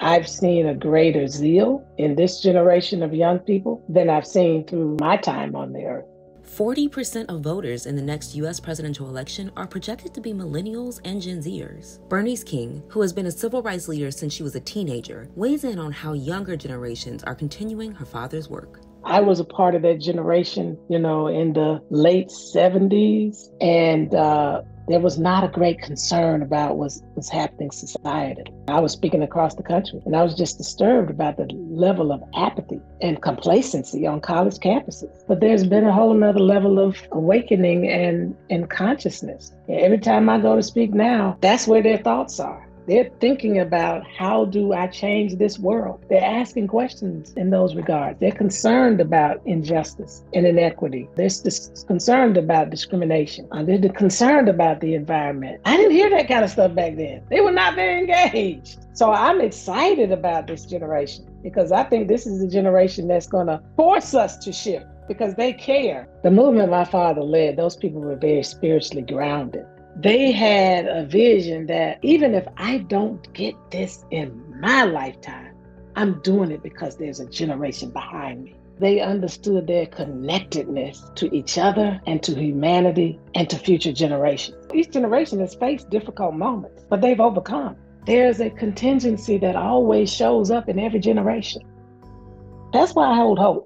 I've seen a greater zeal in this generation of young people than I've seen through my time on the earth. 40% of voters in the next U.S. presidential election are projected to be millennials and Gen Zers. Bernice King, who has been a civil rights leader since she was a teenager, weighs in on how younger generations are continuing her father's work. I was a part of that generation, in the late 70s, and there was not a great concern about what's happening societally. I was speaking across the country, and I was just disturbed about the level of apathy and complacency on college campuses. But there's been a whole nother level of awakening and consciousness. Every time I go to speak now, that's where their thoughts are. They're thinking about, how do I change this world? They're asking questions in those regards. They're concerned about injustice and inequity. They're concerned about discrimination. They're concerned about the environment. I didn't hear that kind of stuff back then. They were not very engaged. So I'm excited about this generation, because I think this is the generation that's going to force us to shift, because they care. The movement my father led, those people were very spiritually grounded. They had a vision that even if I don't get this in my lifetime, I'm doing it because there's a generation behind me. They understood their connectedness to each other and to humanity and to future generations. Each generation has faced difficult moments, but they've overcome. There's a contingency that always shows up in every generation. That's why I hold hope.